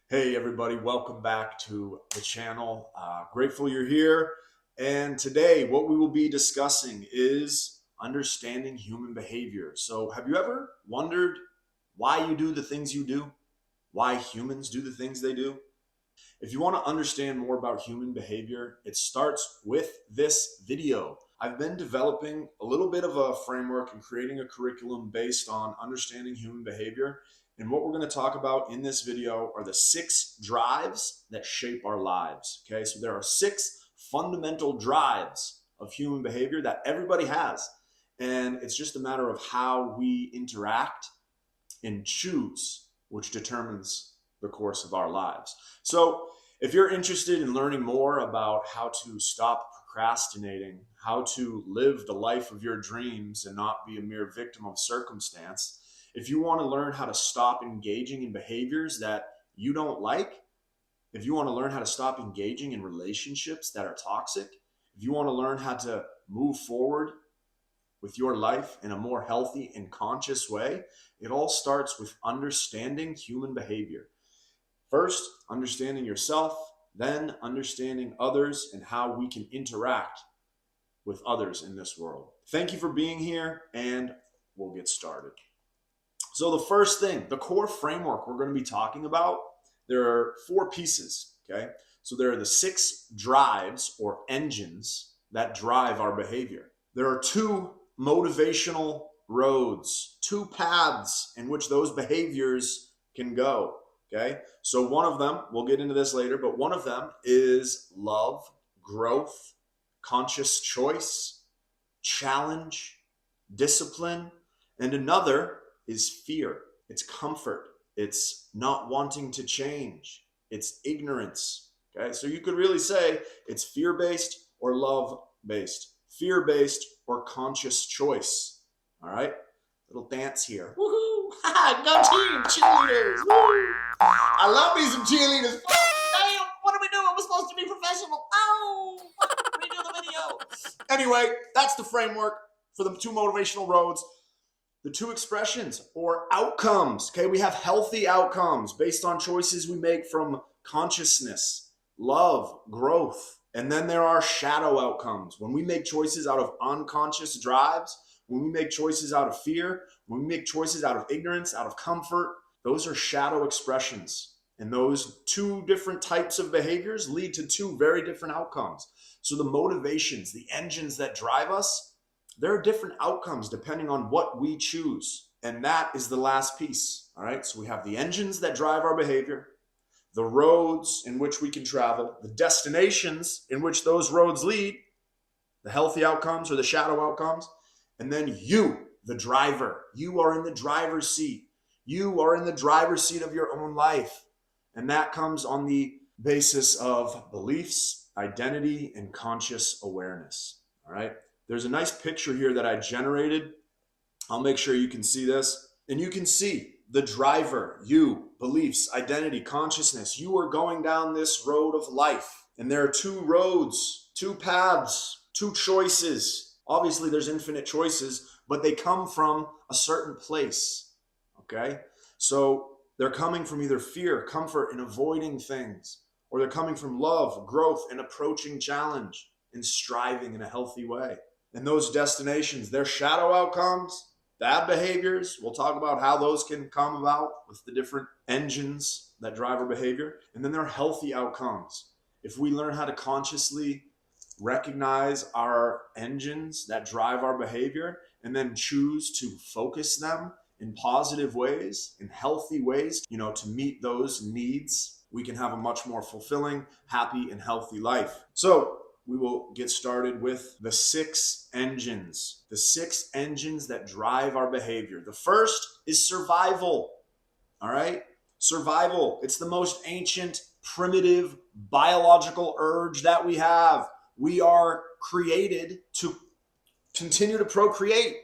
Hey everybody, welcome back to the channel. Grateful you're here. And today what we will be discussing is understanding human behavior. So have you ever wondered why you do the things you do? Why humans do the things they do? If you want to understand more about human behavior, it starts with this video. I've been developing a little bit of a framework and creating a curriculum based on understanding human behavior. And what we're going to talk about in this video are the 6 drives that shape our lives. Okay, so there are 6 fundamental drives of human behavior that everybody has. And it's just a matter of how we interact and choose, which determines the course of our lives. So, if you're interested in learning more about how to stop procrastinating, how to live the life of your dreams and not be a mere victim of circumstance, if you want to learn how to stop engaging in behaviors that you don't like, if you want to learn how to stop engaging in relationships that are toxic, if you want to learn how to move forward with your life in a more healthy and conscious way, it all starts with understanding human behavior. First, understanding yourself, then understanding others and how we can interact with others in this world. Thank you for being here, and we'll get started. So the first thing, the core framework we're going to be talking about, there are 4 pieces, okay? So there are the 6 drives or engines that drive our behavior. There are 2 motivational roads, 2 paths in which those behaviors can go. Okay, so one of them, we'll get into this later, but one of them is love, growth, conscious choice, challenge, discipline, and another is fear. It's comfort. It's not wanting to change. It's ignorance. Okay, so you could really say it's fear-based or love-based, fear-based or conscious choice. All right, little dance here. Woohoo! Go team, cheerleaders! Woo! I love me some cheerleaders. Damn, what are we doing? We're supposed to be professional. Oh, redo the video. Anyway, that's the framework for the 2 motivational roads. The 2 expressions or outcomes. Okay, we have healthy outcomes based on choices we make from consciousness, love, growth. And then there are shadow outcomes. When we make choices out of unconscious drives, when we make choices out of fear, when we make choices out of ignorance, out of comfort, those are shadow expressions. And those 2 different types of behaviors lead to 2 very different outcomes. So the motivations, the engines that drive us, there are different outcomes depending on what we choose. And that is the last piece. All right. So we have the engines that drive our behavior, the roads in which we can travel, the destinations in which those roads lead, the healthy outcomes or the shadow outcomes, and then you, the driver. You are in the driver's seat. You are in the driver's seat of your own life. And that comes on the basis of beliefs, identity, and conscious awareness. All right. There's a nice picture here that I generated. I'll make sure you can see this. And you can see the driver, you, beliefs, identity, consciousness. You are going down this road of life. And there are 2 roads, 2 paths, 2 choices. Obviously, there's infinite choices, but they come from a certain place. Okay? So they're coming from either fear, comfort, and avoiding things, or they're coming from love, growth, and approaching challenge and striving in a healthy way. And those destinations, they're shadow outcomes, bad behaviors. We'll talk about how those can come about with the different engines that drive our behavior. And then there are healthy outcomes. If we learn how to consciously recognize our engines that drive our behavior and then choose to focus them in positive ways, in healthy ways, to meet those needs, we can have a much more fulfilling, happy, and healthy life. So we will get started with the 6 engines, that drive our behavior. The first is survival. All right? Survival. It's the most ancient, primitive, biological urge that we have. We are created to continue to procreate.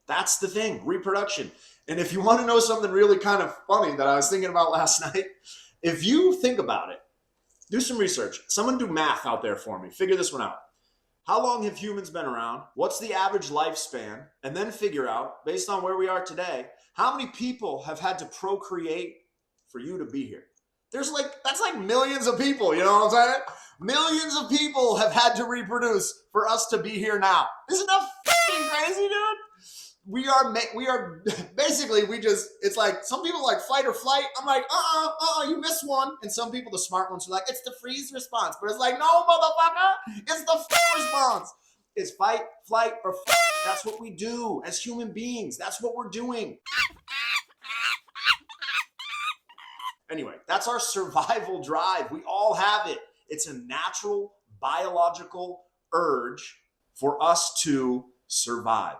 That's the thing, reproduction. And if you want to know something really kind of funny that I was thinking about last night, if you think about it, do some research. Someone do math out there for me. Figure this one out. How long have humans been around? What's the average lifespan? And then figure out, based on where we are today, how many people have had to procreate for you to be here? That's like millions of people, you know what I'm saying? Millions of people have had to reproduce for us to be here now. Isn't that fucking crazy, dude? We are basically, it's like some people like fight or flight. I'm like, you missed one. And some people, the smart ones, are like, it's the freeze response. But it's like, no, motherfucker, it's the response. It's fight, flight, or fight. That's what we do as human beings. That's what we're doing. Anyway, that's our survival drive. We all have it. It's a natural biological urge for us to survive.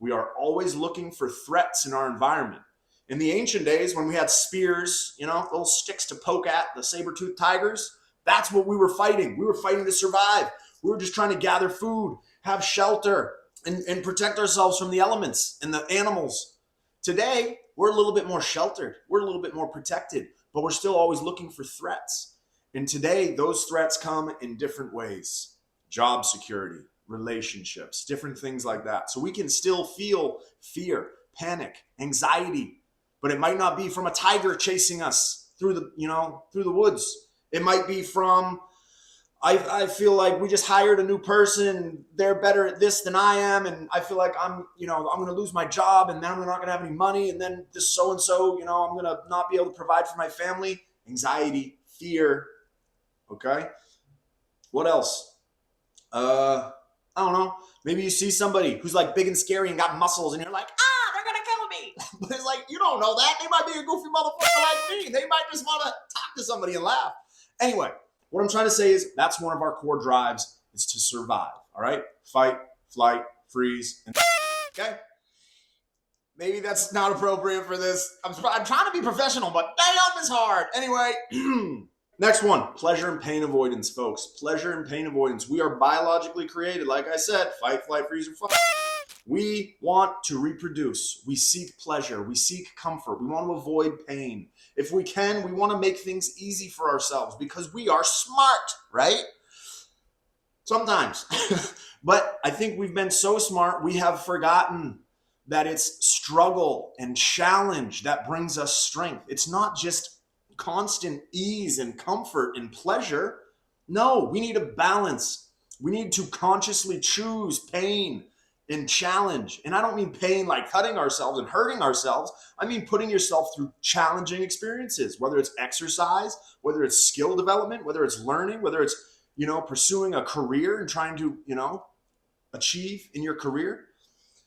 We are always looking for threats in our environment. In the ancient days, when we had spears, little sticks to poke at the saber-toothed tigers, that's what we were fighting. We were fighting to survive. We were just trying to gather food, have shelter, and protect ourselves from the elements and the animals. Today, we're a little bit more sheltered. We're a little bit more protected, but we're still always looking for threats. And today, those threats come in different ways. Job security, relationships, different things like that. So we can still feel fear, panic, anxiety, but it might not be from a tiger chasing us through the woods. It might be from, I feel like we just hired a new person, they're better at this than I am, and I feel like I'm going to lose my job, and then I'm not going to have any money, and then this so-and-so, I'm going to not be able to provide for my family. Anxiety, fear, okay? What else? I don't know. Maybe you see somebody who's like big and scary and got muscles, and you're like, they're going to kill me. But it's like, you don't know that. They might be a goofy motherfucker like me. They might just want to talk to somebody and laugh. Anyway, what I'm trying to say is that's one of our core drives, is to survive, all right? Fight, flight, freeze, and okay? Maybe that's not appropriate for this. I'm trying to be professional, but damn, it's hard. Anyway, next one, pleasure and pain avoidance, folks. Pleasure and pain avoidance. We are biologically created, like I said, fight, flight, freeze, or flight. We want to reproduce. We seek pleasure. We seek comfort. We want to avoid pain. If we can, we want to make things easy for ourselves because we are smart, right? Sometimes. But I think we've been so smart, we have forgotten that it's struggle and challenge that brings us strength. It's not just constant ease and comfort and pleasure. No, we need a balance. We need to consciously choose pain and challenge. And I don't mean pain like cutting ourselves and hurting ourselves. I mean putting yourself through challenging experiences, whether it's exercise, whether it's skill development, whether it's learning, whether it's, pursuing a career and trying to, achieve in your career.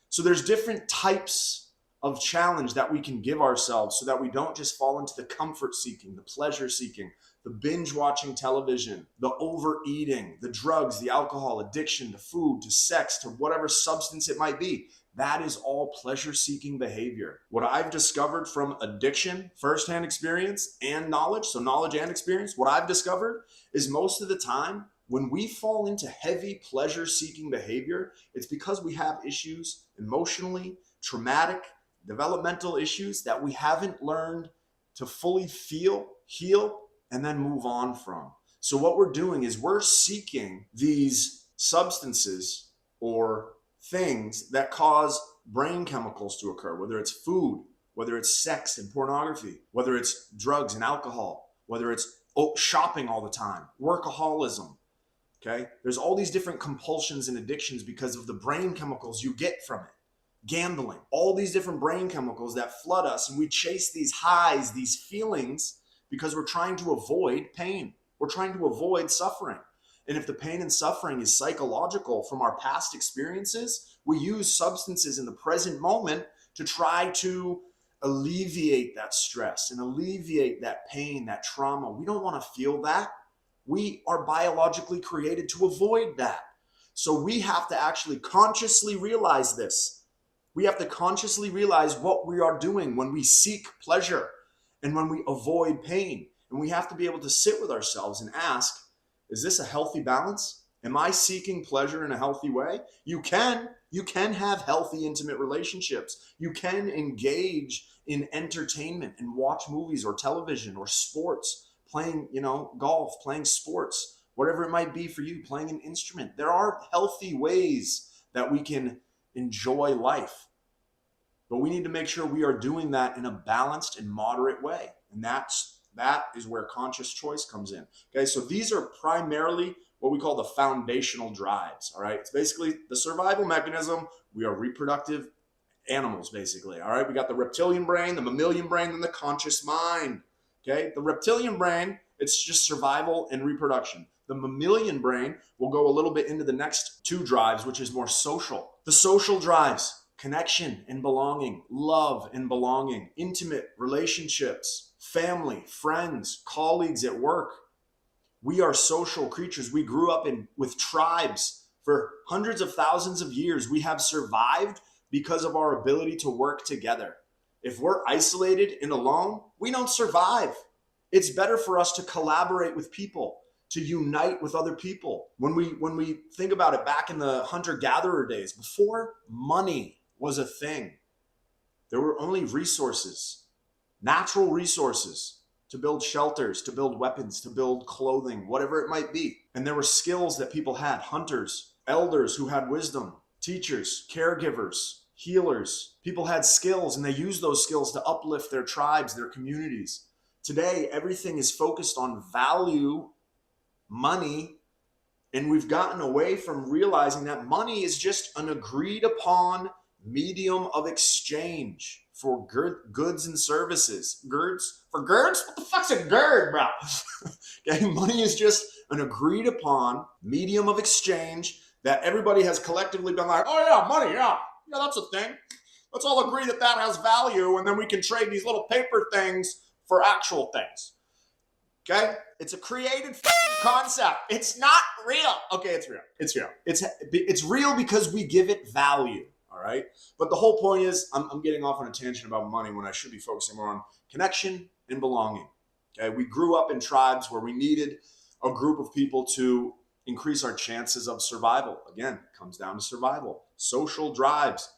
So there's different types of challenge that we can give ourselves so that we don't just fall into the comfort seeking, the pleasure seeking, the binge watching television, the overeating, the drugs, the alcohol, addiction to food, to sex, to whatever substance it might be. That is all pleasure seeking behavior. What I've discovered from addiction, firsthand experience, and knowledge, so knowledge and experience, what I've discovered is most of the time when we fall into heavy pleasure seeking behavior, it's because we have issues emotionally, traumatic, developmental issues that we haven't learned to fully feel, heal, and then move on from. So what we're doing is we're seeking these substances or things that cause brain chemicals to occur, whether it's food, whether it's sex and pornography, whether it's drugs and alcohol, whether it's shopping all the time, workaholism. Okay? There's all these different compulsions and addictions because of the brain chemicals you get from it. Gambling, all these different brain chemicals that flood us, and we chase these highs, these feelings, because we're trying to avoid pain. We're trying to avoid suffering. And if the pain and suffering is psychological from our past experiences, we use substances in the present moment to try to alleviate that stress and alleviate that pain, that trauma. We don't want to feel that. We are biologically created to avoid that. So we have to actually consciously realize this. We have to consciously realize what we are doing when we seek pleasure and when we avoid pain. And we have to be able to sit with ourselves and ask, is this a healthy balance? Am I seeking pleasure in a healthy way? You can have healthy, intimate relationships. You can engage in entertainment and watch movies or television or sports, playing, golf, playing sports, whatever it might be for you, playing an instrument. There are healthy ways that we can enjoy life. But we need to make sure we are doing that in a balanced and moderate way. And that's That is where conscious choice comes in. Okay, so these are primarily what we call the foundational drives. All right, it's basically the survival mechanism. We are reproductive animals, basically. All right, we got the reptilian brain, the mammalian brain, and the conscious mind. Okay, the reptilian brain, it's just survival and reproduction. The mammalian brain will go a little bit into the next two drives, which is more social. The social drives, connection and belonging, love and belonging, intimate relationships, family, friends, colleagues at work. We are social creatures. We grew up with tribes for hundreds of thousands of years. We have survived because of our ability to work together. If we're isolated and alone, we don't survive. It's better for us to collaborate with people, to unite with other people. When we think about it, back in the hunter-gatherer days, before money was a thing, there were only resources, natural resources, to build shelters, to build weapons, to build clothing, whatever it might be. And there were skills that people had, hunters, elders who had wisdom, teachers, caregivers, healers. People had skills, and they used those skills to uplift their tribes, their communities. Today, everything is focused on value, money, and we've gotten away from realizing that money is just an agreed upon medium of exchange for goods and services. Girds? For girds? What the fuck's a gird, bro? Okay, money is just an agreed upon medium of exchange that everybody has collectively been like, oh yeah, money, yeah, that's a thing. Let's all agree that that has value, and then we can trade these little paper things for actual things. Okay? It's a created concept. It's not real. Okay, it's real. It's real. It's real because we give it value. All right. But the whole point is, I'm getting off on a tangent about money when I should be focusing more on connection and belonging. Okay. We grew up in tribes where we needed a group of people to increase our chances of survival. Again, it comes down to survival. Social drives,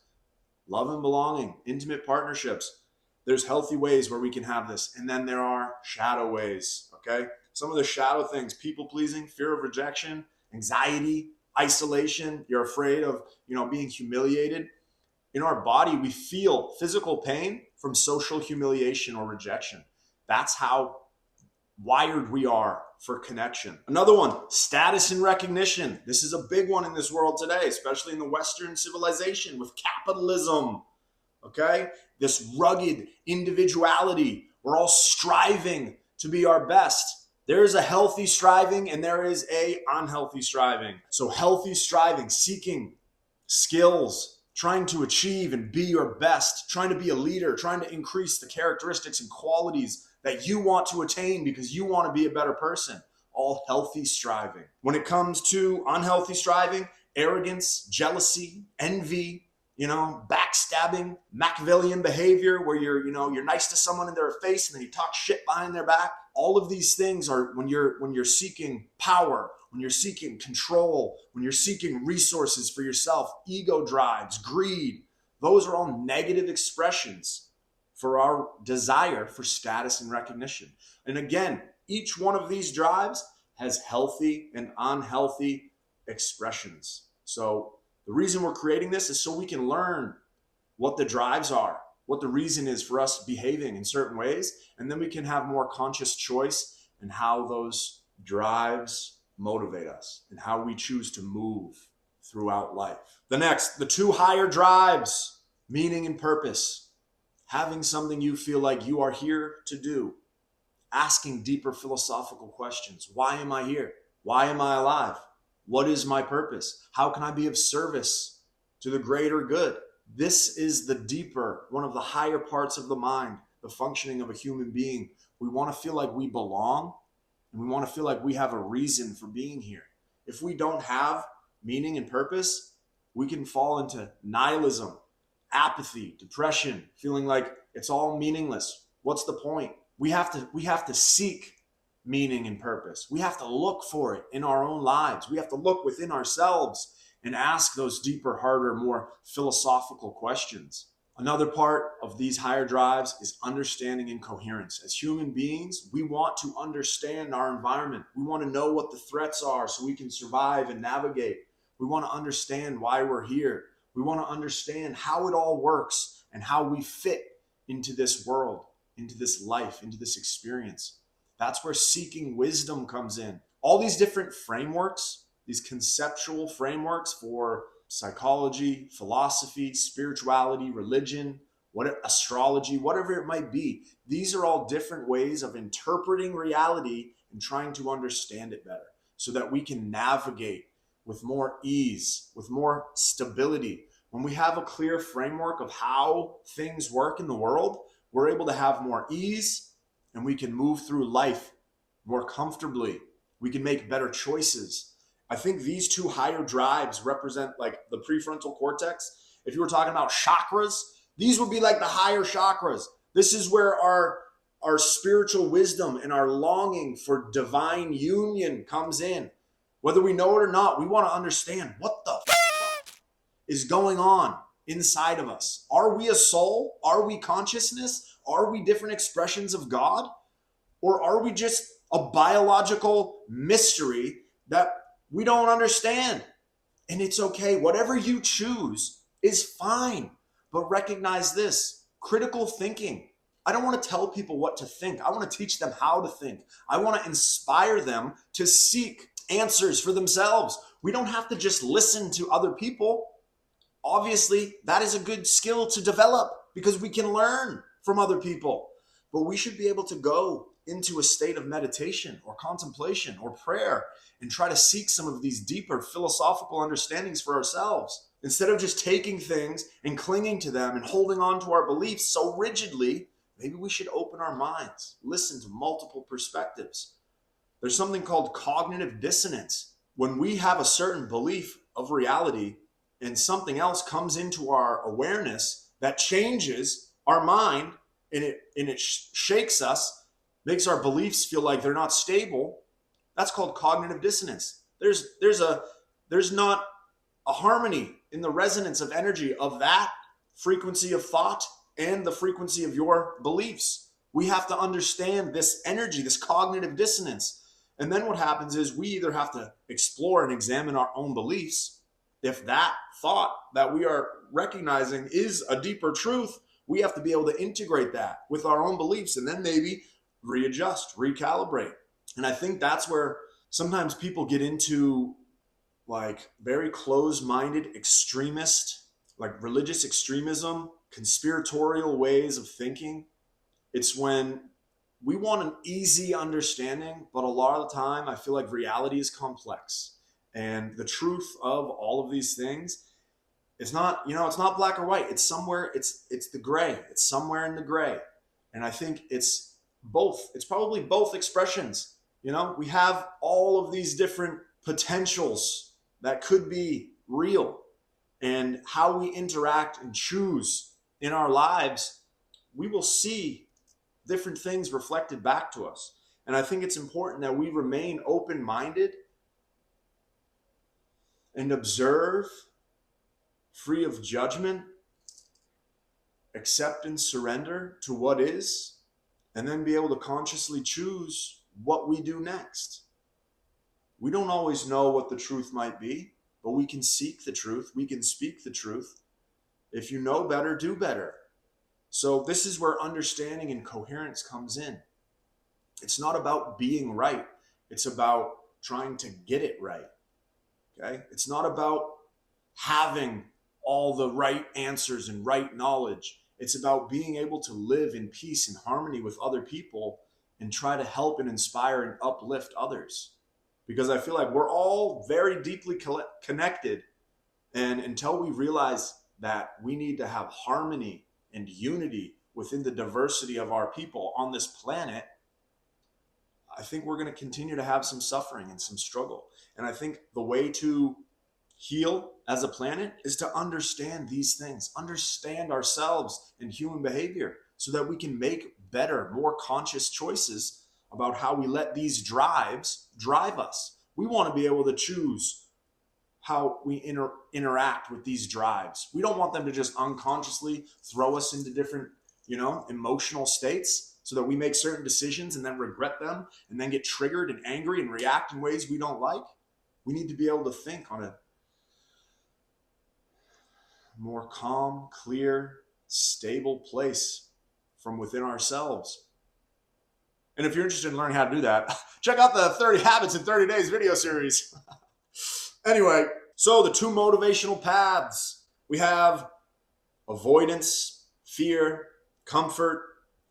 love and belonging, intimate partnerships. There's healthy ways where we can have this. And then there are shadow ways. Okay. Some of the shadow things, people pleasing, fear of rejection, anxiety, isolation. You're afraid of, being humiliated. In our body, we feel physical pain from social humiliation or rejection. That's how wired we are for connection. Another one, status and recognition. This is a big one in this world today, especially in the Western civilization with capitalism. Okay? This rugged individuality. We're all striving to be our best. There is a healthy striving and there is a unhealthy striving. So healthy striving, seeking skills, trying to achieve and be your best, trying to be a leader, trying to increase the characteristics and qualities that you want to attain because you want to be a better person. All healthy striving. When it comes to unhealthy striving, arrogance, jealousy, envy, backstabbing, Machiavellian behavior where you're nice to someone in their face and then you talk shit behind their back. All of these things are when you're seeking power, when you're seeking control, when you're seeking resources for yourself, ego drives, greed. Those are all negative expressions for our desire for status and recognition. And again, each one of these drives has healthy and unhealthy expressions. So the reason we're creating this is so we can learn what the drives are, what the reason is for us behaving in certain ways, and then we can have more conscious choice in how those drives motivate us and how we choose to move throughout life. The two higher drives, meaning and purpose, having something you feel like you are here to do, asking deeper philosophical questions. Why am I here? Why am I alive? What is my purpose? How can I be of service to the greater good? This is the deeper, one of the higher parts of the mind, the functioning of a human being. We want to feel like we belong, and we want to feel like we have a reason for being here. If we don't have meaning and purpose, we can fall into nihilism, apathy, depression, feeling like it's all meaningless. What's the point? We have to seek meaning and purpose. We have to look for it in our own lives. We have to look within ourselves and ask those deeper, harder, more philosophical questions. Another part of these higher drives is understanding and coherence. As human beings, we want to understand our environment. We want to know what the threats are so we can survive and navigate. We want to understand why we're here. We want to understand how it all works and how we fit into this world, into this life, into this experience. That's where seeking wisdom comes in. All these different frameworks, these conceptual frameworks for psychology, philosophy, spirituality, religion, what astrology, whatever it might be. These are all different ways of interpreting reality and trying to understand it better so that we can navigate with more ease, with more stability. When we have a clear framework of how things work in the world, we're able to have more ease and we can move through life more comfortably. We can make better choices. I think these two higher drives represent like the prefrontal cortex. If you were talking about chakras, these would be like the higher chakras. This is where our spiritual wisdom and our longing for divine union comes in. Whether we know it or not, we want to understand what the is going on inside of us. Are we a soul? Are we consciousness? Are we different expressions of God? Or are we just a biological mystery that we don't understand? And it's okay. Whatever you choose is fine. But recognize this critical thinking. I don't want to tell people what to think. I want to teach them how to think. I want to inspire them to seek answers for themselves. We don't have to just listen to other people. Obviously, that is a good skill to develop because we can learn from other people. But we should be able to go into a state of meditation or contemplation or prayer and try to seek some of these deeper philosophical understandings for ourselves. Instead of just taking things and clinging to them and holding on to our beliefs so rigidly, maybe we should open our minds, listen to multiple perspectives. There's something called cognitive dissonance. When we have a certain belief of reality and something else comes into our awareness that changes our mind and it shakes us, makes our beliefs feel like they're not stable, that's called cognitive dissonance. There's not a harmony in the resonance of energy of that frequency of thought and the frequency of your beliefs. We have to understand this energy, this cognitive dissonance. And then what happens is we either have to explore and examine our own beliefs. If that thought that we are recognizing is a deeper truth, we have to be able to integrate that with our own beliefs and then maybe readjust, recalibrate. And I think that's where sometimes people get into like very close-minded extremist, like religious extremism, conspiratorial ways of thinking. It's when we want an easy understanding, but a lot of the time I feel like reality is complex. And the truth of all of these things, it's not, it's not black or white. It's somewhere, it's the gray. It's somewhere in the gray. And I think it's both. It's probably both expressions. We have all of these different potentials that could be real, and how we interact and choose in our lives, we will see different things reflected back to us. And I think it's important that we remain open-minded and observe, free of judgment, accept and surrender to what is, and then be able to consciously choose what we do next. We don't always know what the truth might be, but we can seek the truth. We can speak the truth. If you know better, do better. So this is where understanding and coherence comes in. It's not about being right. It's about trying to get it right. Okay? It's not about having all the right answers and right knowledge. It's about being able to live in peace and harmony with other people and try to help and inspire and uplift others. Because I feel like we're all very deeply connected. And until we realize that we need to have harmony and unity within the diversity of our people on this planet, I think we're going to continue to have some suffering and some struggle. And I think the way to heal as a planet is to understand these things, understand ourselves and human behavior so that we can make better, more conscious choices about how we let these drives drive us. We want to be able to choose how we interact with these drives. We don't want them to just unconsciously throw us into different, emotional states so that we make certain decisions and then regret them and then get triggered and angry and react in ways we don't like. We need to be able to think on a more calm, clear, stable place from within ourselves. And if you're interested in learning how to do that, check out the 30 Habits in 30 Days video series. Anyway, so the two motivational paths. We have avoidance, fear, comfort,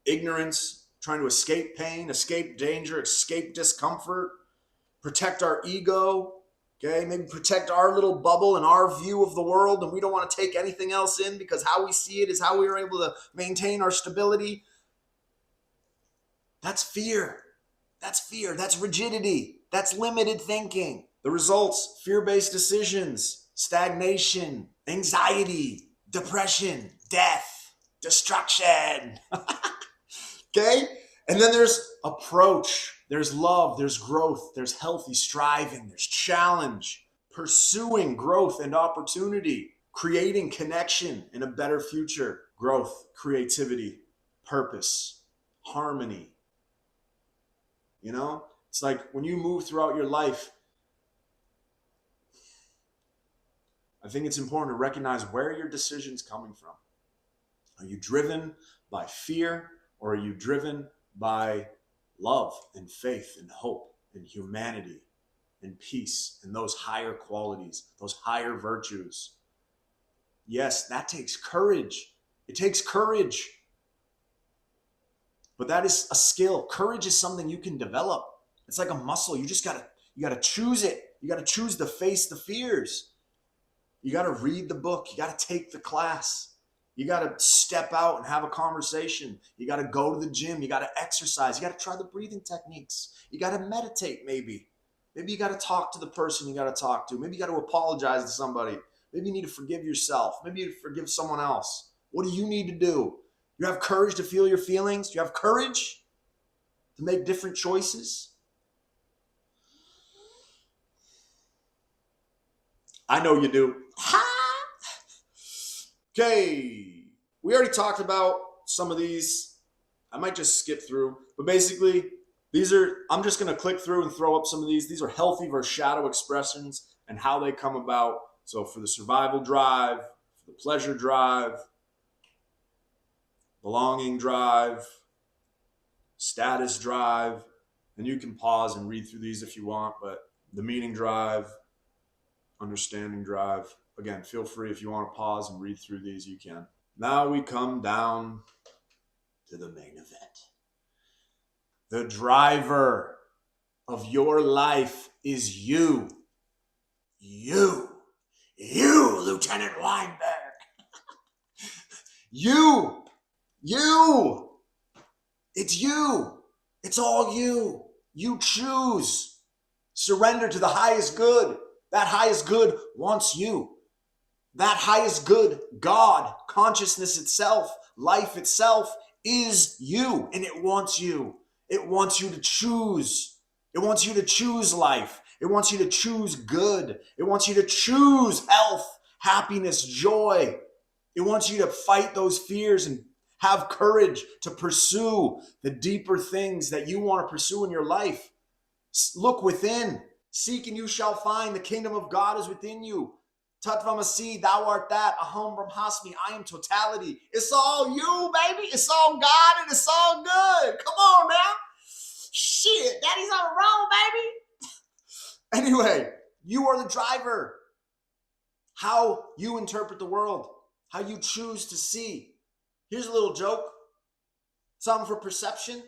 ignorance, trying to escape pain, escape danger, escape discomfort, protect our ego, okay? Maybe protect our little bubble and our view of the world, and we don't want to take anything else in because how we see it is how we are able to maintain our stability. That's fear. That's fear. That's rigidity. That's limited thinking. The results, fear-based decisions, stagnation, anxiety, depression, death, destruction. Okay? And then there's approach, there's love, there's growth, there's healthy striving, there's challenge, pursuing growth and opportunity, creating connection in a better future, growth, creativity, purpose, harmony. You know, it's like when you move throughout your life, I think it's important to recognize where your decision's coming from. Are you driven by fear, or are you driven by love and faith and hope and humanity and peace and those higher qualities, those higher virtues? Yes, that takes courage. It takes courage. But that is a skill. Courage is something you can develop. It's like a muscle. You gotta choose it. You gotta choose to face the fears. You gotta read the book. You gotta take the class. You gotta step out and have a conversation. You gotta go to the gym. You gotta exercise. You gotta try the breathing techniques. You gotta meditate maybe. Maybe you gotta talk to the person you gotta talk to. Maybe you gotta apologize to somebody. Maybe you need to forgive yourself. Maybe you forgive someone else. What do you need to do? You have courage to feel your feelings? You have courage to make different choices? I know you do. Okay. We already talked about some of these. I might just skip through. But basically, I'm just going to click through and throw up some of these. These are healthy versus shadow expressions and how they come about. So for the survival drive, for the pleasure drive, belonging drive, status drive, and you can pause and read through these if you want, but the meaning drive, understanding drive. Again, feel free if you want to pause and read through these, you can. Now we come down to the main event. The driver of your life is you. You, Lieutenant Weinberg. You. It's you. It's all you. You choose. Surrender to the highest good. That highest good wants you. That highest good, God, consciousness itself, life itself, is you, and it wants you. It wants you to choose. It wants you to choose life. It wants you to choose good. It wants you to choose health, happiness, joy. It wants you to fight those fears and have courage to pursue the deeper things that you want to pursue in your life. Look within. Seek and you shall find. The kingdom of God is within you. Tatvamasi, thou art that. Aham Brahmasmi, I am totality. It's all you, baby. It's all God and it's all good. Come on now. Shit, daddy's on the road, baby. Anyway, you are the driver. How you interpret the world, how you choose to see. Here's a little joke. Something for perception.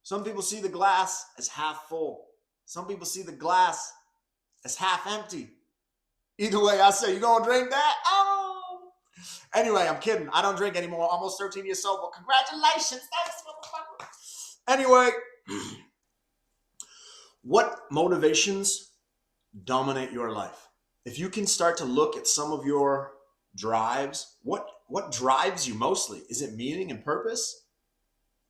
Some people see the glass as half full. Some people see the glass as half empty. Either way, I say, you gonna drink that? Oh! Anyway, I'm kidding. I don't drink anymore. Almost 13 years sober. Congratulations. Thanks, motherfucker. Anyway, what motivations dominate your life? If you can start to look at some of your drives, what drives you mostly? Is it meaning and purpose?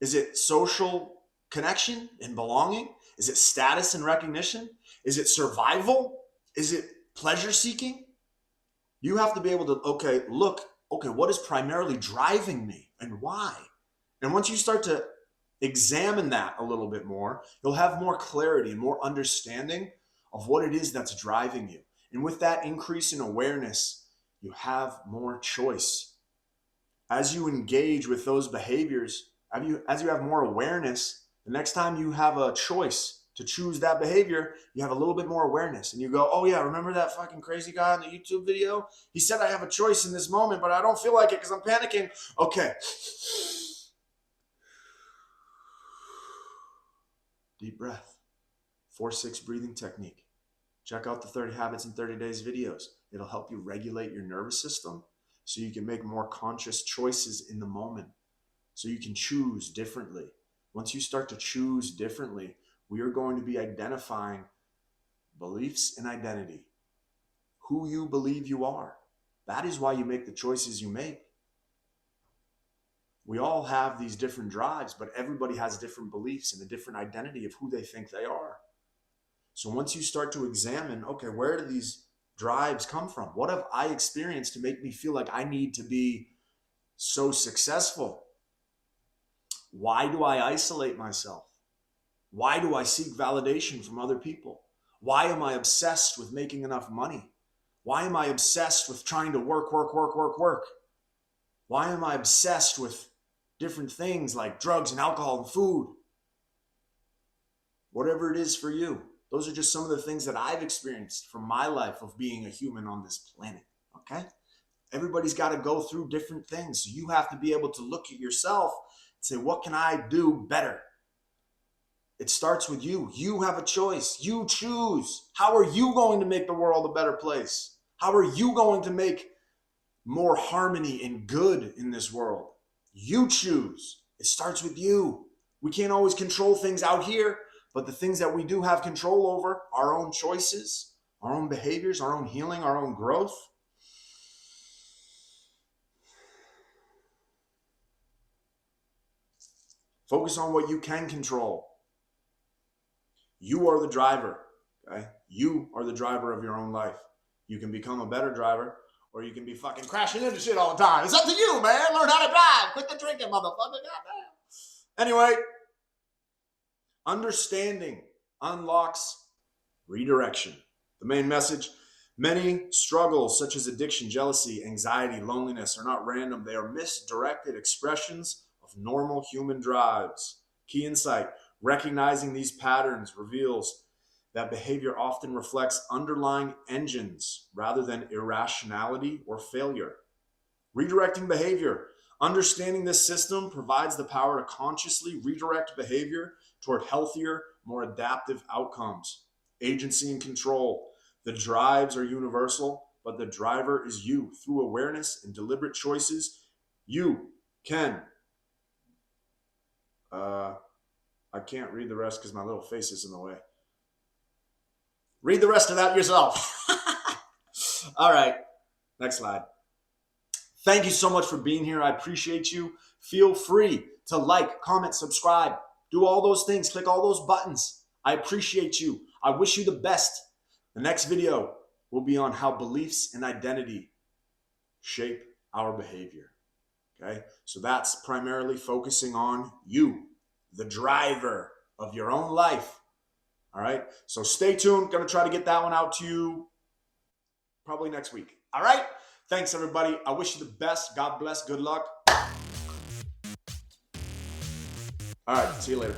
Is it social connection and belonging? Is it status and recognition? Is it survival? Is it pleasure seeking? You have to be able to, what is primarily driving me and why? And once you start to examine that a little bit more, you'll have more clarity and more understanding of what it is that's driving you. And with that increase in awareness, you have more choice. As you engage with those behaviors, as you have more awareness, The next time you have a choice to choose that behavior, you have a little bit more awareness and you go, oh yeah, remember that fucking crazy guy in the YouTube video? He said I have a choice in this moment, but I don't feel like it because I'm panicking. Okay. Deep breath. 4-6 breathing technique. Check out the 30 Habits in 30 Days videos. It'll help you regulate your nervous system so you can make more conscious choices in the moment, so you can choose differently. Once you start to choose differently, we are going to be identifying beliefs and identity, who you believe you are. That is why you make the choices you make. We all have these different drives, but everybody has different beliefs and a different identity of who they think they are. So once you start to examine, okay, where do these drives come from? What have I experienced to make me feel like I need to be so successful? Why do I isolate myself? Why do I seek validation from other people? Why am I obsessed with making enough money? Why am I obsessed with trying to work? Why am I obsessed with different things like drugs and alcohol and food? Whatever it is for you. Those are just some of the things that I've experienced from my life of being a human on this planet, okay? Everybody's got to go through different things. So you have to be able to look at yourself and say, what can I do better? It starts with you. You have a choice. You choose. How are you going to make the world a better place? How are you going to make more harmony and good in this world? You choose. It starts with you. We can't always control things out here, but the things that we do have control over, our own choices, our own behaviors, our own healing, our own growth. Focus on what you can control. You are the driver, okay? You are the driver of your own life. You can become a better driver, or you can be fucking crashing into shit all the time. It's up to you, man. Learn how to drive. Quit the drinking, motherfucker. Goddamn. Anyway, understanding unlocks redirection. The main message: many struggles such as addiction, jealousy, anxiety, loneliness are not random. They are misdirected expressions of normal human drives. Key insight: recognizing these patterns reveals that behavior often reflects underlying engines rather than irrationality or failure. Redirecting behavior. Understanding this system provides the power to consciously redirect behavior toward healthier, more adaptive outcomes. Agency and control. The drives are universal, but the driver is you. Through awareness and deliberate choices, you can. I can't read the rest because my little face is in the way. Read the rest of that yourself. All right, next slide. Thank you so much for being here. I appreciate you. Feel free to like, comment, subscribe. Do all those things. Click all those buttons. I appreciate you. I wish you the best. The next video will be on how beliefs and identity shape our behavior. Okay? So that's primarily focusing on you, the driver of your own life. All right? So stay tuned. Going to try to get that one out to you probably next week. All right? Thanks, everybody. I wish you the best. God bless. Good luck. All right. See you later.